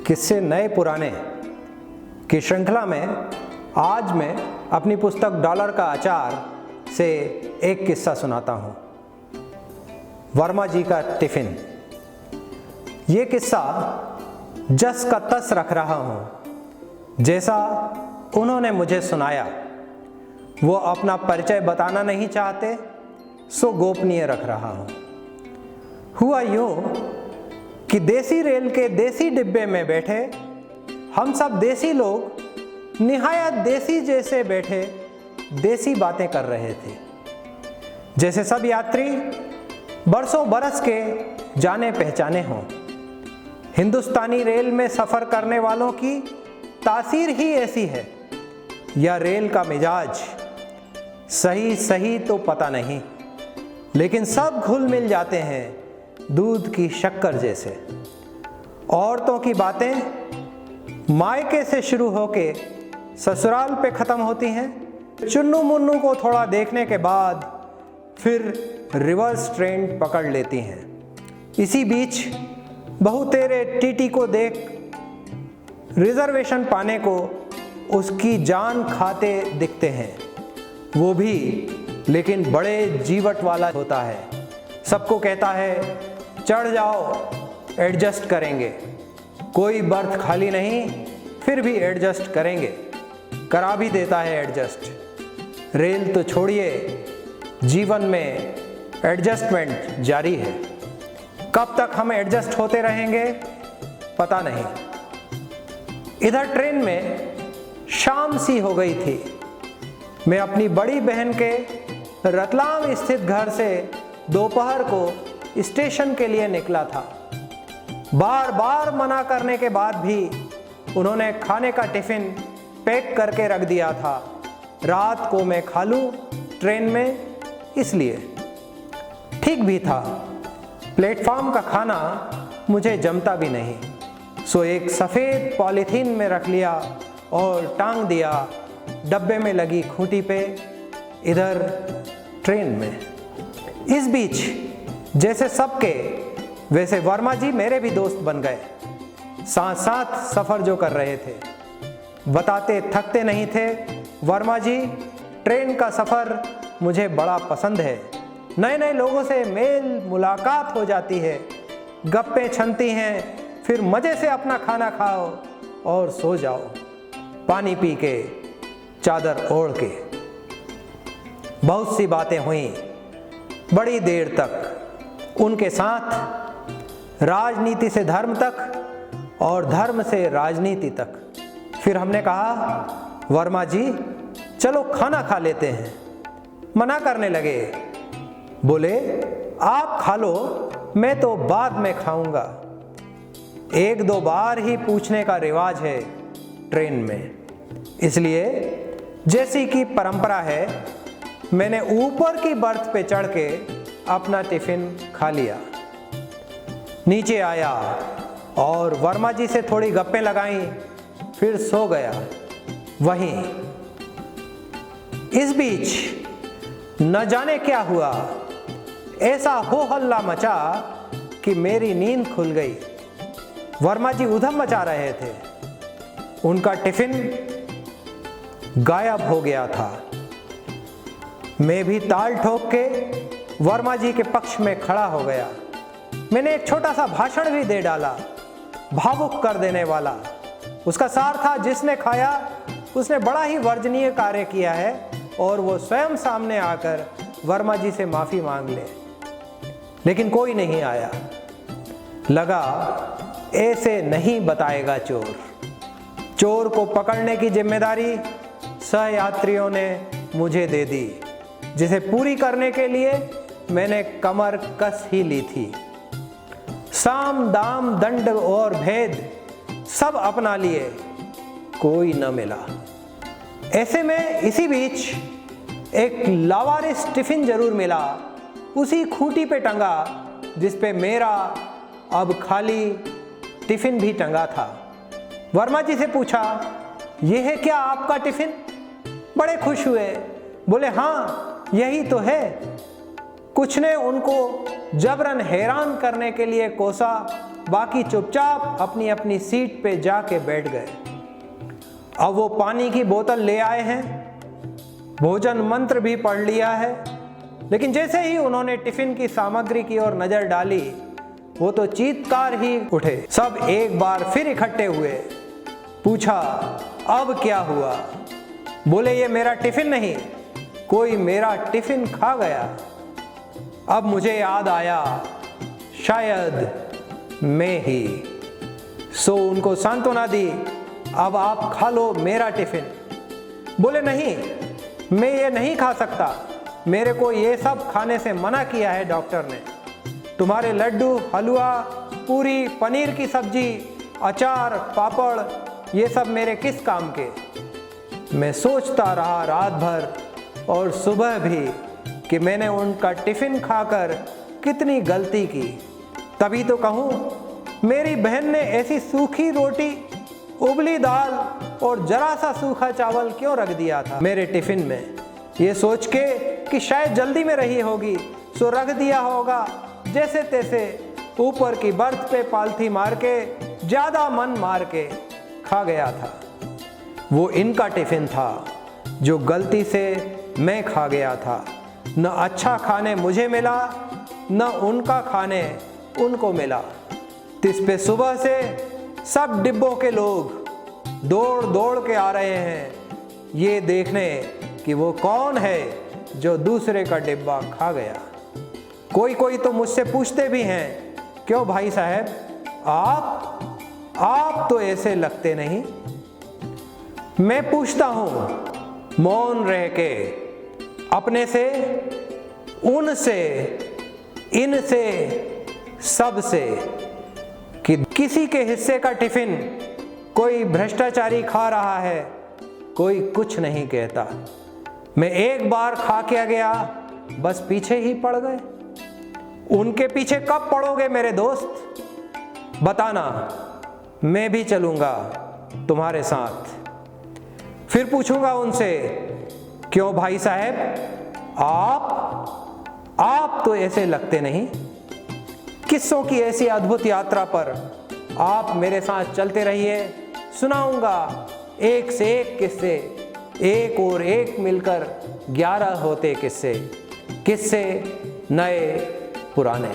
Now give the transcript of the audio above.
किस्से नए पुराने की श्रृंखला में आज मैं अपनी पुस्तक डॉलर का अचार से एक किस्सा सुनाता हूँ। वर्मा जी का टिफ़िन। ये किस्सा जस का तस रख रहा हूँ जैसा उन्होंने मुझे सुनाया। वो अपना परिचय बताना नहीं चाहते, सो गोपनीय रख रहा हूँ। हुआ यूँ कि देसी रेल के देसी डिब्बे में बैठे हम सब देसी लोग निहायत देसी जैसे बैठे देसी बातें कर रहे थे। जैसे सब यात्री बरसों बरस के जाने पहचाने हों। हिंदुस्तानी रेल में सफ़र करने वालों की तासीर ही ऐसी है, या रेल का मिजाज सही तो पता नहीं, लेकिन सब घुल मिल जाते हैं दूध की शक्कर जैसे। औरतों की बातें मायके से शुरू होके ससुराल पे ख़त्म होती हैं। चुन्नू मुन्नू को थोड़ा देखने के बाद फिर रिवर्स ट्रेन पकड़ लेती हैं। इसी बीच बहू तेरे टीटी को देख रिजर्वेशन पाने को उसकी जान खाते दिखते हैं। वो भी लेकिन बड़े जीवट वाला होता है। सबको कहता है चढ़ जाओ, एडजस्ट करेंगे। कोई बर्थ खाली नहीं, फिर भी एडजस्ट करेंगे। करा भी देता है एडजस्ट। रेल तो छोड़िए, जीवन में एडजस्टमेंट जारी है। कब तक हम एडजस्ट होते रहेंगे पता नहीं। इधर ट्रेन में शाम सी हो गई थी। मैं अपनी बड़ी बहन के रतलाम स्थित घर से दोपहर को स्टेशन के लिए निकला था। बार बार मना करने के बाद भी उन्होंने खाने का टिफ़िन पैक करके रख दिया था। रात को मैं खा लूँ ट्रेन में, इसलिए ठीक भी था। प्लेटफॉर्म का खाना मुझे जमता भी नहीं, सो एक सफ़ेद पॉलीथीन में रख लिया और टांग दिया डब्बे में लगी खूंटी पे, इधर ट्रेन में। इस बीच जैसे सबके वैसे वर्मा जी मेरे भी दोस्त बन गए। साथ साथ सफ़र जो कर रहे थे, बताते थकते नहीं थे। वर्मा जी, ट्रेन का सफ़र मुझे बड़ा पसंद है। नए नए लोगों से मेल मुलाकात हो जाती है, गप्पें छनती हैं, फिर मज़े से अपना खाना खाओ और सो जाओ, पानी पी के, चादर ओढ़ के। बहुत सी बातें हुई बड़ी देर तक उनके साथ, राजनीति से धर्म तक और धर्म से राजनीति तक। फिर हमने कहा वर्मा जी चलो खाना खा लेते हैं। मना करने लगे, बोले आप खा लो, मैं तो बाद में खाऊंगा। एक दो बार ही पूछने का रिवाज है ट्रेन में, इसलिए जैसी कि परंपरा है मैंने ऊपर की बर्थ पे चढ़ के अपना टिफ़िन खा लिया। नीचे आया और वर्मा जी से थोड़ी गप्पें लगाईं, फिर सो गया वहीं। इस बीच न जाने क्या हुआ, ऐसा हो हल्ला मचा कि मेरी नींद खुल गई। वर्मा जी उधम मचा रहे थे। उनका टिफ़िन गायब हो गया था। मैं भी ताल ठोक के वर्मा जी के पक्ष में खड़ा हो गया। मैंने एक छोटा सा भाषण भी दे डाला, भावुक कर देने वाला। उसका सार था, जिसने खाया उसने बड़ा ही वर्जनीय कार्य किया है और वो स्वयं सामने आकर वर्मा जी से माफ़ी मांग ले। लेकिन कोई नहीं आया। लगा ऐसे नहीं बताएगा चोर। चोर को पकड़ने की जिम्मेदारी सहयात्रियों ने मुझे दे दी, जिसे पूरी करने के लिए मैंने कमर कस ही ली थी। साम दाम दंड और भेद सब अपना लिए, कोई न मिला। ऐसे में इसी बीच एक लावारिस टिफ़िन जरूर मिला, उसी खूंटी पे टंगा जिस पे मेरा अब खाली टिफ़िन भी टंगा था। वर्मा जी से पूछा, यह है क्या आपका टिफ़िन? बड़े खुश हुए, बोले हाँ यही तो है। कुछ ने उनको जबरन हैरान करने के लिए कोसा बाकी चुपचाप अपनी अपनी सीट पे जाके बैठ गए। अब वो पानी की बोतल ले आए हैं, भोजन मंत्र भी पढ़ लिया है, लेकिन जैसे ही उन्होंने टिफिन की सामग्री की ओर नजर डाली, वो तो चीत्कार ही उठे। सब एक बार फिर इकट्ठे हुए। पूछा, अब क्या हुआ? बोले, ये मेरा टिफिन नहीं, कोई मेरा टिफिन खा गया। अब मुझे याद आया, शायद मैं ही। सो उनको सांत्वना दी, अब आप खा लो मेरा टिफिन। बोले, नहीं, मैं ये नहीं खा सकता, मेरे को ये सब खाने से मना किया है डॉक्टर ने। तुम्हारे लड्डू, हलवा, पूरी, पनीर की सब्जी, अचार, पापड़, ये सब मेरे किस काम के? मैं सोचता रहा रात भर और सुबह भी कि मैंने उनका टिफिन खाकर कितनी गलती की। तभी तो कहूँ, मेरी बहन ने ऐसी सूखी रोटी, उबली दाल और जरा सा सूखा चावल क्यों रख दिया था मेरे टिफिन में? ये सोच के कि शायद जल्दी में रही होगी, सो रख दिया होगा जैसे तैसे, ऊपर की बर्थ पे पालथी मार के, ज्यादा मन मार के खा गया था। वो इनका टिफिन था जो गलती से मैं खा गया था। न अच्छा खाने मुझे मिला, न उनका खाने उनको मिला। इस पे सुबह से सब डिब्बों के लोग दौड़ दौड़ के आ रहे हैं, ये देखने कि वो कौन है जो दूसरे का डिब्बा खा गया। कोई कोई तो मुझसे पूछते भी हैं, क्यों भाई साहब, आप तो ऐसे लगते नहीं। मैं पूछता हूं मौन रह के, अपने से, उनसे, इनसे, सबसे, कि किसी के हिस्से का टिफिन कोई भ्रष्टाचारी खा रहा है, कोई कुछ नहीं कहता। मैं एक बार खा के गया, बस पीछे ही पड़ गए। उनके पीछे कब पड़ोगे मेरे दोस्त? बताना, मैं भी चलूंगा तुम्हारे साथ। फिर पूछूंगा उनसे, क्यों भाई साहब, आप तो ऐसे लगते नहीं। किस्सों की ऐसी अद्भुत यात्रा पर आप मेरे साथ चलते रहिए। सुनाऊंगा एक से एक किस्से, एक और एक मिलकर 11 होते किस्से, किस्से नए पुराने।